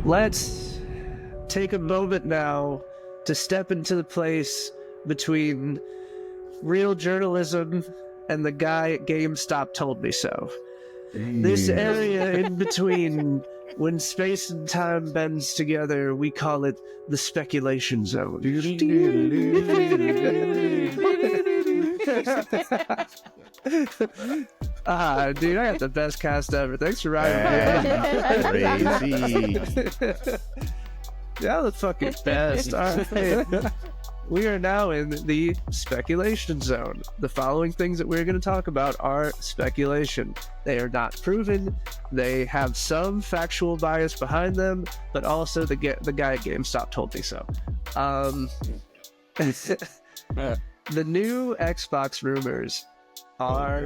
Let's take a moment now to step into the place between real journalism and the guy at GameStop told me so. This area in between, when space and time bends together, we call it the speculation zone. Dude, I got the best cast ever. Thanks for riding me. Crazy. Yeah, the fucking best. All right. We are now in the speculation zone. The following things that we're going to talk about are speculation. They are not proven. They have some factual bias behind them, but also the guy at GameStop told me so. The new Xbox rumors are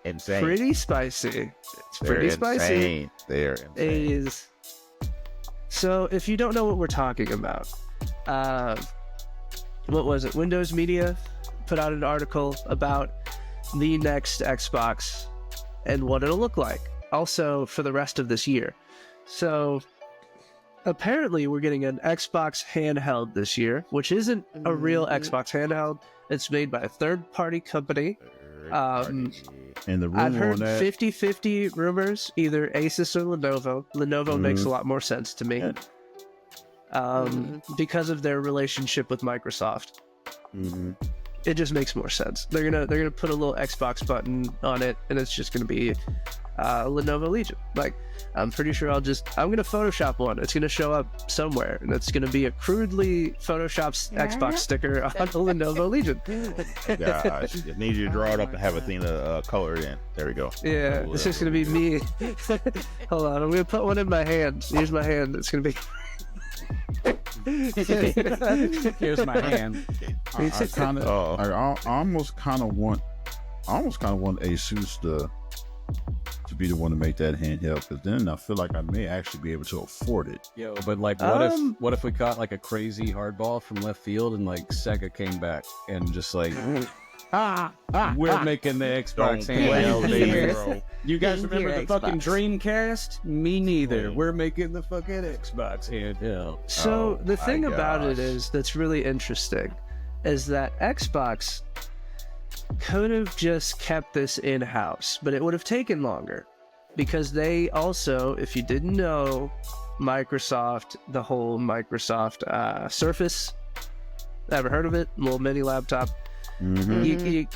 insane. Pretty spicy. It's pretty spicy. They're insane. So if you don't know what we're talking about, what was it? Windows Media put out an article about the next Xbox and what it'll look like. Also for the rest of this year. So apparently we're getting an Xbox handheld this year, which isn't a real Xbox handheld. It's made by a third-party company. And the rumor I've heard on that 50-50 rumors, either Asus or Lenovo. Lenovo makes a lot more sense to me. Because of their relationship with Microsoft. It just makes more sense. They're gonna put a little Xbox button on it, and it's just gonna be Lenovo Legion. Like, I'm pretty sure I'm gonna Photoshop one. It's gonna show up somewhere, and it's gonna be a crudely Photoshopped Xbox sticker on the Lenovo Legion. Gosh, it needs you to draw it up and have a thing to color it in. There we go. Yeah, it's just gonna be me. Hold on, I'm gonna put one in my hand. Here's my hand. It's gonna be. Here's my hand. I almost kind of want Asus to be the one to make that handheld, because then I feel like I may actually be able to afford it. Yo, but like, what if we caught like a crazy hardball from left field and like Sega came back and just like, we're making the Xbox handheld, baby, bro. You guys remember the fucking Dreamcast? Me neither. We're making the fucking Xbox handheld. So the thing about it is that's really interesting is that Xbox could have just kept this in-house, but it would have taken longer because they also, if you didn't know, Microsoft, the whole Microsoft Surface, ever heard of it? Little mini laptop. You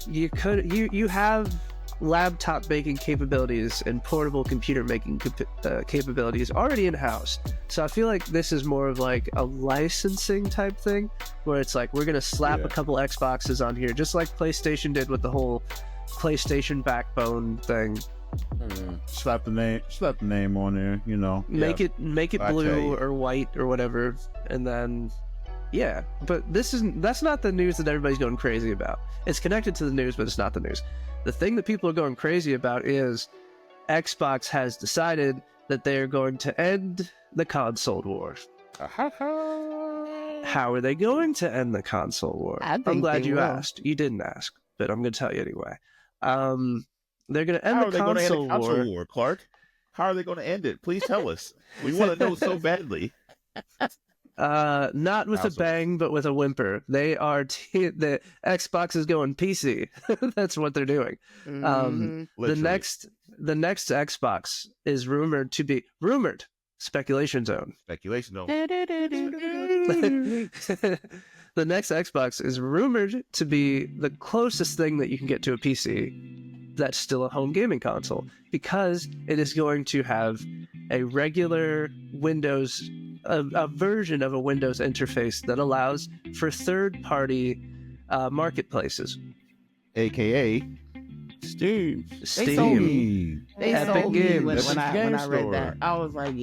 have laptop making capabilities and portable computer making capabilities already in-house. So I feel like this is more of like a licensing type thing where it's like we're gonna slap a couple Xboxes on here, just like PlayStation did with the whole PlayStation Backbone thing. Slap the name on there, you know. Make it blue or white or whatever, and then but that's not the news that everybody's going crazy about. It's connected to the news, but it's not the news. The thing that people are going crazy about is Xbox has decided that they're going to end the console war. How are they going to end the console war? I'm glad you asked. You didn't ask, but I'm going to tell you anyway. They're going to end the console war, Clark. How are they going to end it? Please tell us. We want to know so badly. Not with a bang, but with a whimper. They are the Xbox is going PC. That's what they're doing. The next Xbox is rumored speculation zone. The next Xbox is rumored to be the closest thing that you can get to a PC that's still a home gaming console, because it is going to have a regular Windows, a version of a Windows interface that allows for third-party marketplaces, aka Steam. They sold me when I read that. I was like,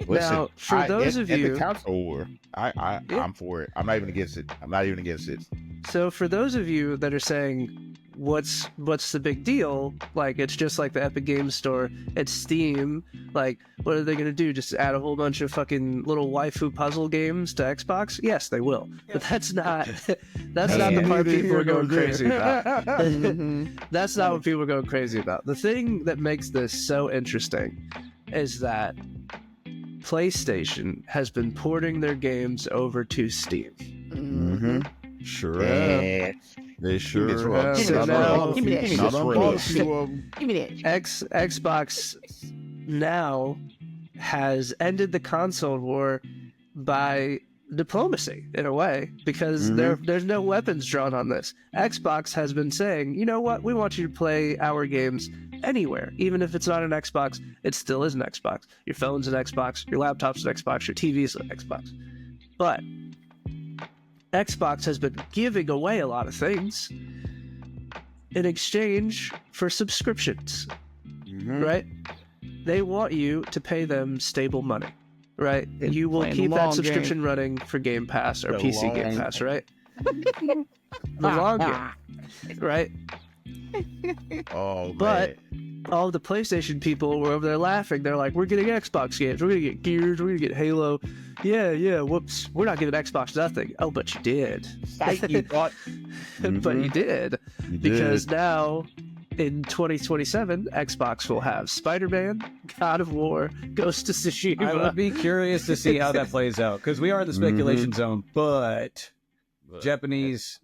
Listen, now, for those of you, the console war, I'm for it. I'm not even against it. So for those of you that are saying, what's the big deal? Like, it's just like the Epic Games Store. It's Steam. Like, what are they going to do? Just add a whole bunch of fucking little waifu puzzle games to Xbox? Yes, they will. But that's not the part people are going crazy about. That's not what people are going crazy about. The thing that makes this so interesting is that PlayStation has been porting their games over to Steam. Sure Yeah. They sure Give me So now, Give me that. Not on a few of them. Give me that. Xbox now has ended the console war by diplomacy in a way, because there's no weapons drawn on this. Xbox has been saying, you know what, we want you to play our games anywhere. Even if it's not an Xbox, it still is an Xbox. Your phone's an Xbox, your laptop's an Xbox, your TV's an Xbox. But Xbox has been giving away a lot of things in exchange for subscriptions, right? They want you to pay them stable money, right? You will Playing keep the that long subscription game. running for Game Pass or The PC long Game Pass, right? The long game, right? Oh, But man. all the PlayStation people were over there laughing. They're like, we're getting Xbox games. We're going to get Gears. We're going to get Halo. Yeah, whoops. We're not giving Xbox nothing. Oh, but you did. You thought. But you did. You Because did. now, in 2027, Xbox will have Spider-Man, God of War, Ghost of Tsushima. I would be curious to see how that plays out, because we are in the speculation zone, but Japanese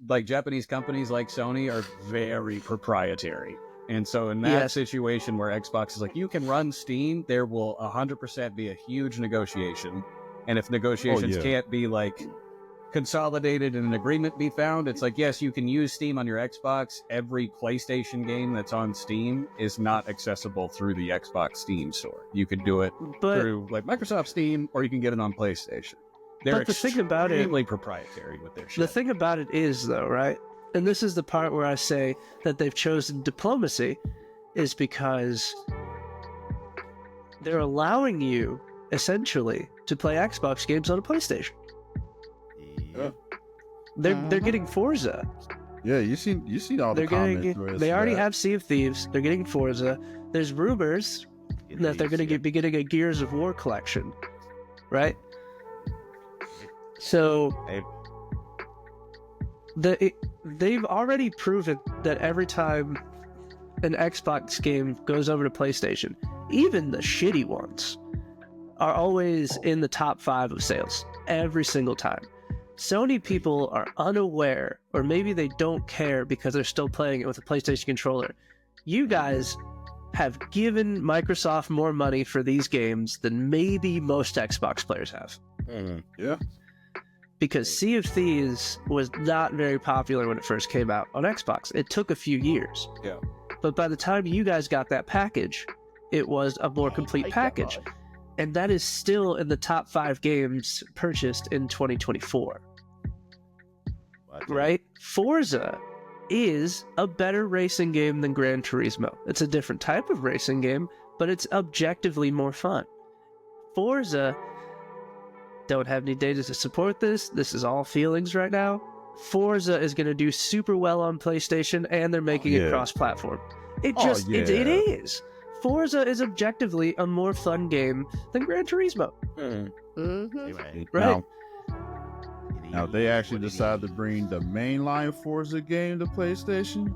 companies like Sony are very proprietary. And so in that Yes. situation where Xbox is like, you can run Steam, there will 100% be a huge negotiation. And if negotiations yeah. can't be like consolidated and an agreement be found, it's like, yes, you can use Steam on your Xbox. Every PlayStation game that's on Steam is not accessible through the Xbox Steam store. You could do it But through like Microsoft Steam, or you can get it on PlayStation. They're But the thing about it- extremely proprietary with their shit. the thing about it is, though, right? And this is the part where I say that they've chosen diplomacy, is because they're allowing you, essentially, to play Xbox games on a PlayStation. They're getting Forza. Yeah, you seen all the They're comment getting. threads. They for already that. have Sea of Thieves. They're getting Forza. There's rumors that they're going to be getting a Gears of War collection, right? So they've already proven that every time an Xbox game goes over to PlayStation, even the shitty ones are always in the top 5 of sales every single time. Sony people are unaware, or maybe they don't care because they're still playing it with a PlayStation controller. You guys have given Microsoft more money for these games than maybe most Xbox players have. Yeah. Because Sea of Thieves was not very popular when it first came out on Xbox. It took a few years. Yeah. But by the time you guys got that package, it was a more complete package. And that is still in the top 5 games purchased in 2024. Right? Forza is a better racing game than Gran Turismo. It's a different type of racing game, but it's objectively more fun. Forza, don't have any data to support this. This is all feelings right now. Forza is going to do super well on PlayStation, and they're making it cross-platform. It is. Forza is objectively a more fun game than Gran Turismo. Right? Now, if they actually decide to bring the mainline Forza game to PlayStation,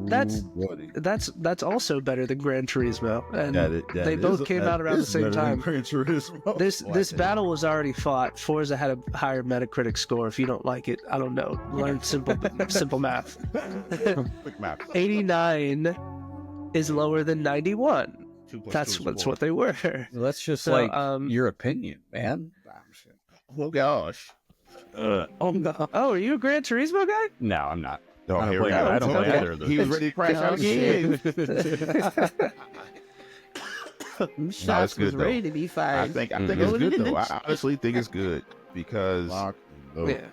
That's- buddy. That's also better than Gran Turismo, and That they both came out around the is same better than time. Gran Turismo. This battle was already fought. Forza had a higher Metacritic score. If you don't like it, I don't know. Learn simple math. Quick map. 89 is lower than 91. 2 plus That's 2 is 4. what they were. That's just So, your opinion, man. Oh gosh. Oh, are you a Gran Turismo guy? No, I'm not. Oh, I don't here play we that. go. I don't play Okay. either of those. He was ready to crash out again. Them shots good, was though. ready to be I fired. think it's good though. I honestly think it's good because Lock and load. Yeah.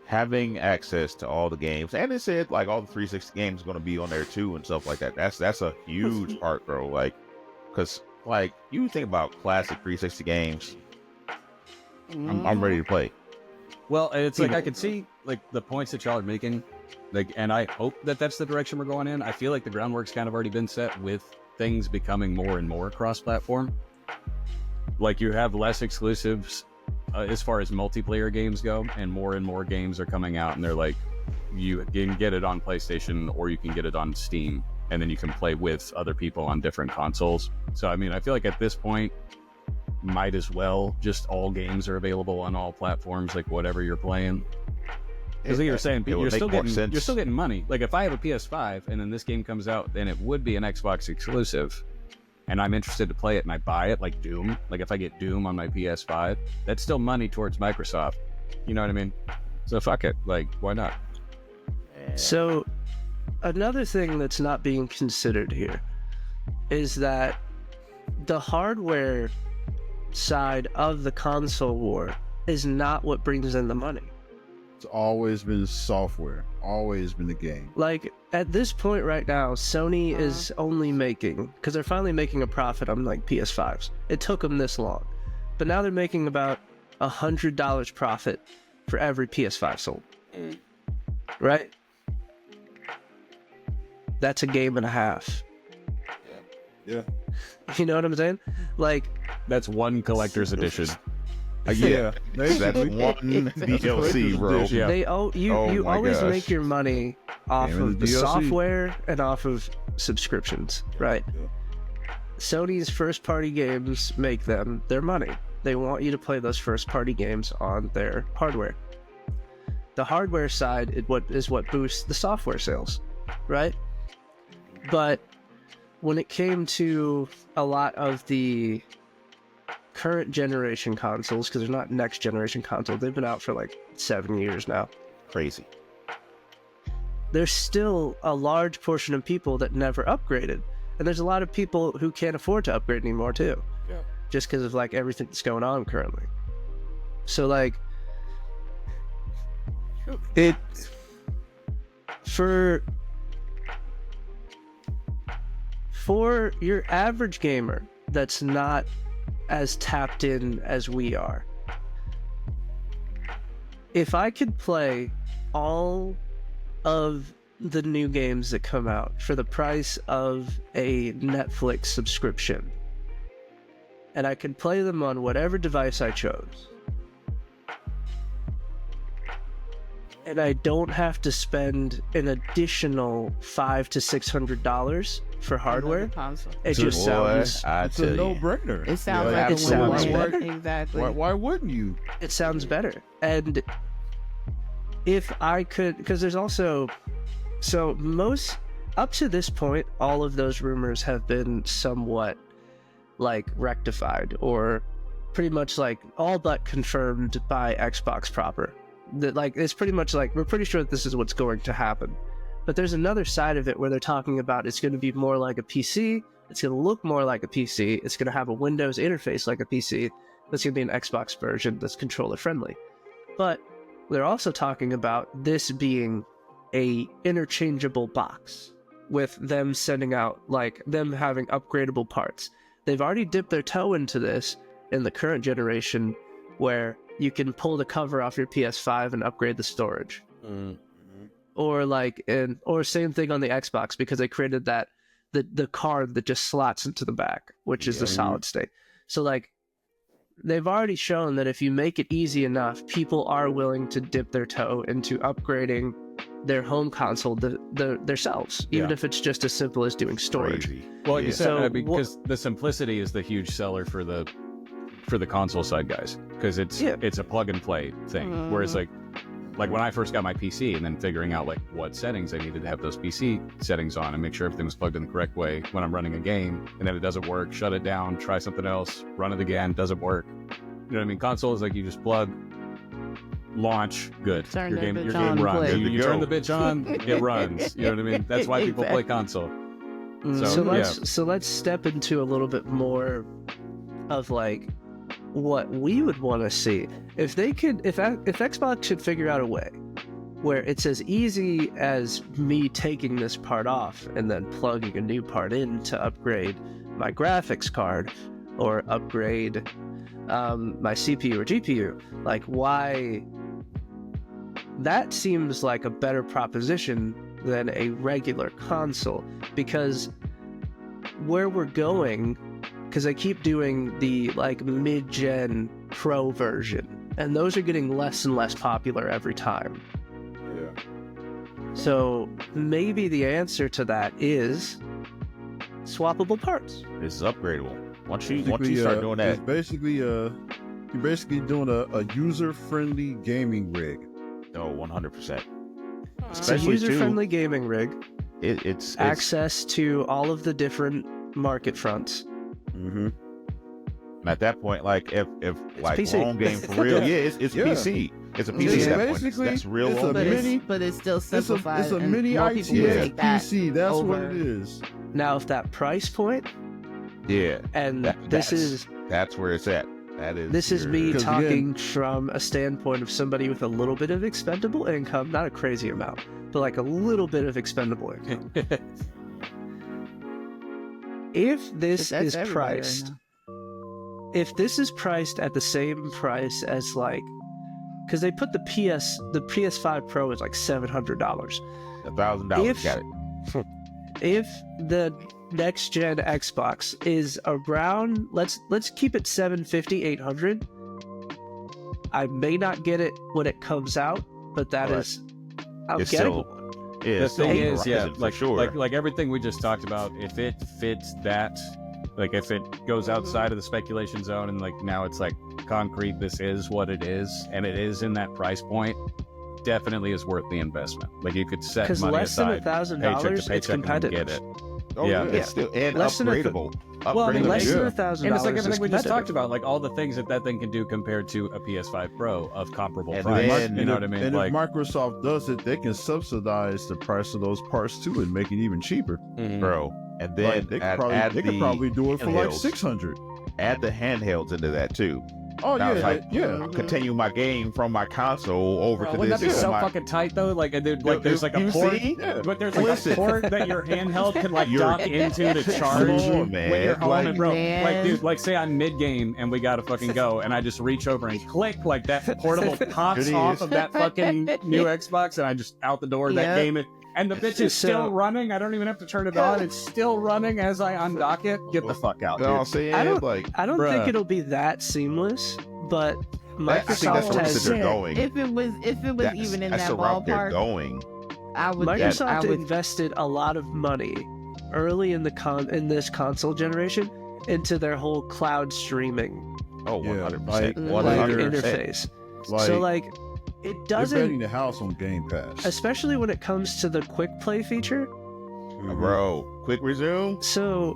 having access to all the games, and it said like all the 360 games are going to be on there too and stuff like that. That's a huge part, bro. Like, because like you think about classic 360 games, I'm ready to play. Well, it's like I can see like the points that y'all are making, like, and I hope that that's the direction we're going in. I feel like the groundwork's kind of already been set with things becoming more and more cross-platform. Like you have less exclusives as far as multiplayer games go, and more games are coming out, and they're like, you can get it on PlayStation or you can get it on Steam, and then you can play with other people on different consoles. So I mean, I feel like at this point, might as well just all games are available on all platforms, like whatever you're playing. Because you were saying you're still getting money. Like if I have a PS5 and then this game comes out, then it would be an Xbox exclusive, and I'm interested to play it and I buy it, like Doom. Like if I get Doom on my PS5, that's still money towards Microsoft. You know what I mean? So fuck it. Like why not? So another thing that's not being considered here is that the hardware side of the console war is not what brings in the money. It's always been software, always been the game. Like at this point right now, Sony is only making, because they're finally making a profit on like PS5s. It took them this long, but now they're making about $100 profit for every PS5 sold. Right? That's a game and a half. Yeah. You know what I'm saying? Like that's one collector's edition. Yeah, that's one DLC, bro. Yeah. They you always make your money off of the software and off of subscriptions, right? Yeah. Sony's first-party games make them their money. They want you to play those first-party games on their hardware. The hardware side is what boosts the software sales, right? But when it came to a lot of the current generation consoles, because they're not next generation consoles, they've been out for like 7 years now. Crazy. There's still a large portion of people that never upgraded, and there's a lot of people who can't afford to upgrade anymore too. Yeah. Just because of like everything that's going on currently. So like it for your average gamer that's not as tapped in as we are, if I could play all of the new games that come out for the price of a Netflix subscription, and I could play them on whatever device I chose, and I don't have to spend an additional $500 to $600 for hardware, it just sounds... It's a no-brainer. It sounds like it sounds better. Exactly. Why wouldn't you? It sounds better. And if I could... Because there's also... So most... Up to this point, all of those rumors have been somewhat, like, rectified, or pretty much, like, all but confirmed by Xbox proper. That, like, it's pretty much like, we're pretty sure that this is what's going to happen. But there's another side of it where they're talking about it's going to be more like a PC, it's going to look more like a PC, it's going to have a Windows interface like a PC, it's going to be an Xbox version that's controller friendly. But they're also talking about this being a interchangeable box, with them sending out, like, them having upgradable parts. They've already dipped their toe into this in the current generation, where you can pull the cover off your PS5 and upgrade the storage. Or like, or same thing on the Xbox, because they created that the card that just slots into the back, which is the solid state. So like, they've already shown that if you make it easy enough, people are willing to dip their toe into upgrading their home console themselves, even if it's just as simple as doing storage. Crazy. Well, like you said, because the simplicity is the huge seller for the console side guys, because it's a plug and play thing. Whereas like when I first got my PC and then figuring out like what settings I needed to have those PC settings on and make sure everything was plugged in the correct way when I'm running a game, and then it doesn't work, shut it down, try something else, run it again, doesn't work. You know what I mean? Console is like you just plug, launch, good. Turn your game play. runs. You turn the bitch on, it runs. You know what I mean? That's why people play console. So let's step into a little bit more of like what we would want to see. If they could, if Xbox should figure out a way where it's as easy as me taking this part off and then plugging a new part in to upgrade my graphics card or upgrade my CPU or GPU, like, why? That seems like a better proposition than a regular console, because where we're going, because I keep doing the like mid-gen pro version, and those are getting less and less popular every time. Yeah. So maybe the answer to that is swappable parts. This is upgradable. Once you start doing that, it's basically you're basically doing a user-friendly gaming rig. no, 100%. It's a user-friendly gaming rig. It's access to all of the different market fronts. Mm-hmm. And at that point, like if like PC. home game for real, it's PC. It's a PC at that point. That's real. It's a mini, but it's still simplified. It's a mini ITX PC. That's what it is. Now, if that price point, and that's where it's at. This is me talking from a standpoint of somebody with a little bit of expendable income, not a crazy amount, but like a little bit of expendable income. If this is priced, if this is priced at the same price as like, because they put the PS5 Pro is like $700, $1,000. Got it. If the next gen Xbox is around, let's keep it 750, 800. I may not get it when it comes out, but I'm getting one. The thing is, like everything we just talked about, if it fits that, like if it goes outside of the speculation zone and like now it's like concrete, this is what it is, and it is in that price point, definitely is worth the investment. Like you could set money less aside, than $1,000, it's competitive. Get it. It's still and less upgradable. Well, I mean, less than $1,000. And it's like everything we just talked about, like all the things that thing can do compared to a PS5 Pro of comparable price. You know what I mean? And like, if Microsoft does it, they can subsidize the price of those parts too and make it even cheaper, bro. And then they could probably do it for like $600. Add the handhelds into that too. Oh Continue my game from my console over to wouldn't this. that be so fucking tight though? Like, there's like a port, but there's like a port that your handheld can like dock into to charge when you're home. Like, and bro, like dude, like say I'm mid game and we gotta fucking go, and I just reach over and click, like that portable pops off of that fucking new Xbox, and I just out the door that game. And the bitch is still running. I don't even have to turn it on. It's still running as I undock it. Get the fuck out, dude. I don't think it'll be that seamless, but Microsoft has they're going. If it was even in that ballpark, they're going. Microsoft invested a lot of money early in this console generation into their whole cloud streaming 100%. interface. So like, it doesn't. They're betting the house on Game Pass, especially when it comes to the quick play feature. Bro, quick resume. So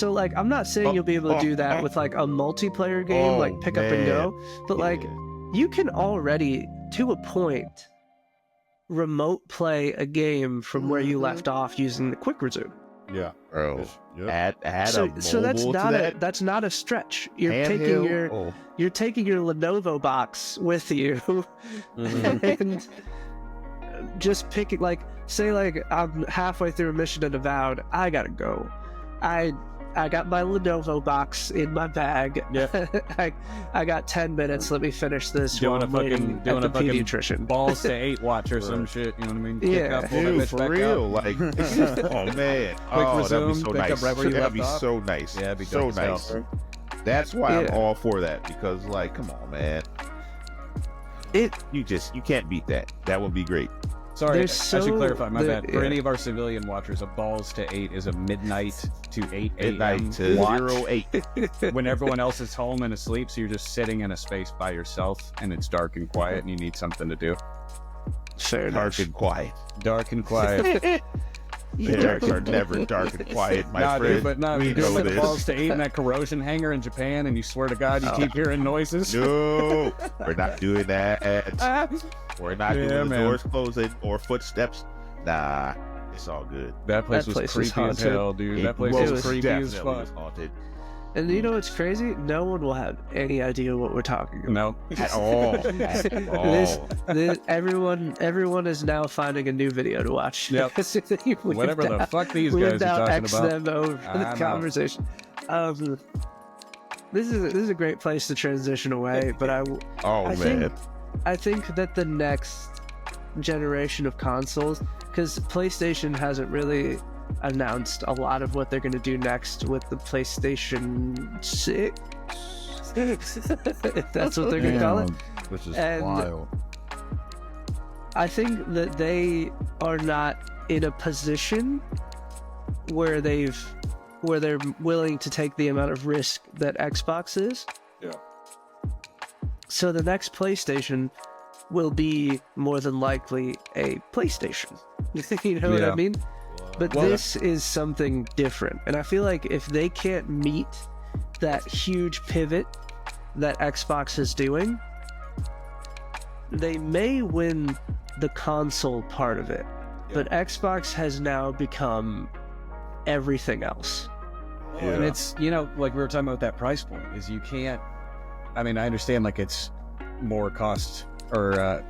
like, I'm not saying you'll be able to do that with like a multiplayer game, like pick up and go, but like, you can already, to a point, remote play a game from where you left off using the quick resume. Yeah, bro. Add so that's not a stretch. You're taking your Lenovo box with you, and just picking, like, say like I'm halfway through a mission in Avowed, I gotta go. I got my Lenovo box in my bag. Yeah. I got 10 minutes. Let me finish this. Doing a fucking pediatrician. balls to 8 watch or some shit. You know what I mean? Yeah. Dude, for real. Like, oh man. Quick resume, that'd be so nice. right where you That'd be left off. so nice. Yeah, it'd be so dope nice. stuff. That's why I'm all for that, because like, come on, man. You can't beat that. That would be great. Sorry, I should clarify, my bad. For any of our civilian watchers, a balls to 8 is a midnight to 8 a.m. to watch 08. when everyone else is home and asleep, so you're just sitting in a space by yourself, and it's dark and quiet, and you need something to do. Dark and quiet. Dark and quiet. Dark are never dark and quiet, my friend. Dude, but no, you're doing the balls to 8 in that corrosion hangar in Japan, and you swear to God you keep hearing noises. No, we're not doing that. We're not doing the doors closing or footsteps. Nah, it's all good. That place was creepy as hell, dude. That place was creepy as fuck. Haunted. And you know what's crazy? No one will have any idea what we're talking about. No, at all. At all. Everyone is now finding a new video to watch. Yep. Whatever the fuck these guys are talking about. Them over the conversation. This is a great place to transition away, but I think that the next generation of consoles, because PlayStation hasn't really announced a lot of what they're going to do next with the PlayStation 6, if that's what they're going to call it. Which is wild. I think that they are not in a position where they've where they're willing to take the amount of risk that Xbox is. Yeah. So the next PlayStation will be more than likely a PlayStation. You know what I mean? But this is something different. And I feel like if they can't meet that huge pivot that Xbox is doing, they may win the console part of it. But Xbox has now become everything else. Yeah. And it's, you know, like we were talking about that price point, is you can't, I mean, I understand like it's more cost or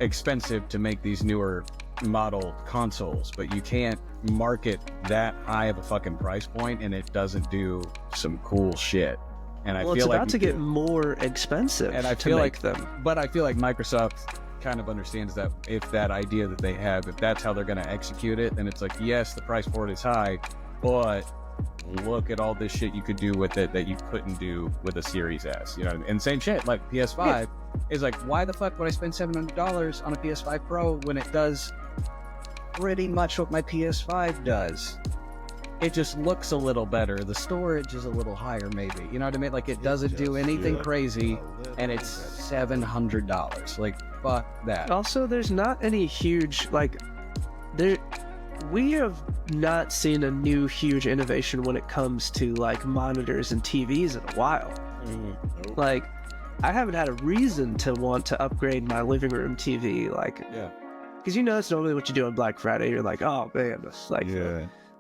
expensive to make these newer model consoles, but you can't market that high of a fucking price point and it doesn't do some cool shit. And I feel it's like about to get more expensive and I to feel make like them. But I feel like Microsoft kind of understands that if that idea that they have, if that's how they're going to execute it, then it's like, yes, the price for it is high, but look at all this shit you could do with it that you couldn't do with a Series S. You know what I mean? And same shit, like PS5 is like, why the fuck would I spend $700 on a PS5 Pro when it does pretty much what my PS5 does? It just looks a little better. The storage is a little higher, maybe. You know what I mean? Like, it doesn't do anything crazy, and it's $700. Like, fuck that. Also, there's not any huge, like, we have not seen a new huge innovation when it comes to, like, monitors and TVs in a while. Like, I haven't had a reason to want to upgrade my living room TV, like, because you know that's normally what you do on Black Friday. You're like, oh man, it's like,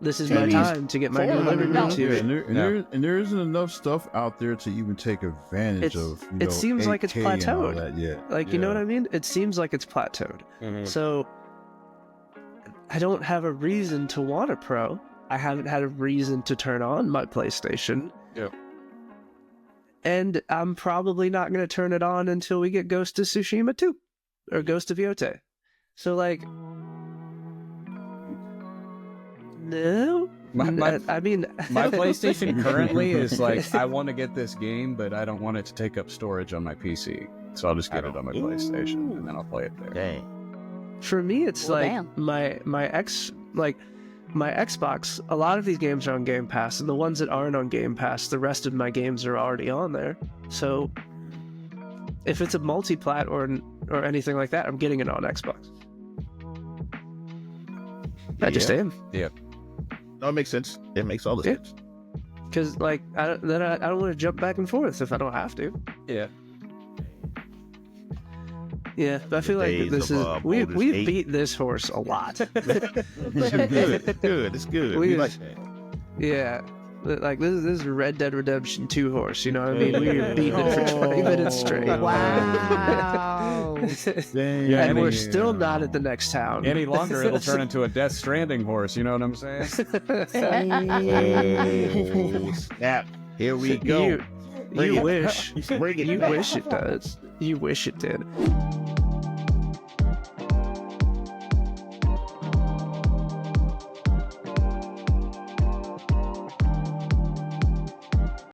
this is my time to get my new living room TV. And there isn't enough stuff out there to even take advantage of. You know, it seems like it's 8K and all plateaued. that, Like, you know what I mean? It seems like it's plateaued. So I don't have a reason to want a Pro. I haven't had a reason to turn on my PlayStation. And I'm probably not going to turn it on until we get Ghost of Tsushima 2 or Ghost of Yote. So, like, no. I mean, my PlayStation currently is like, I want to get this game, but I don't want it to take up storage on my PC. So I'll just get it on my PlayStation and then I'll play it there. Dang. For me, it's my Xbox. A lot of these games are on Game Pass, and the ones that aren't on Game Pass, the rest of my games are already on there. So if it's a multi-plat or anything like that, I'm getting it on Xbox. I just am. Yeah. No, it makes sense. It makes all the sense. Because, like, I don't want to jump back and forth if I don't have to. Yeah, but I feel like this is we've beat this horse a lot. It's good. It's good. We like that. Yeah, like this is a Red Dead Redemption 2 horse. You know what I mean? We were beating it for 20 minutes straight. Wow. And we're still not at the next town. Any longer, it'll turn into a Death Stranding horse. You know what I'm saying? Oh, snap! Here we go. You wish. You wish it does. You wish it did.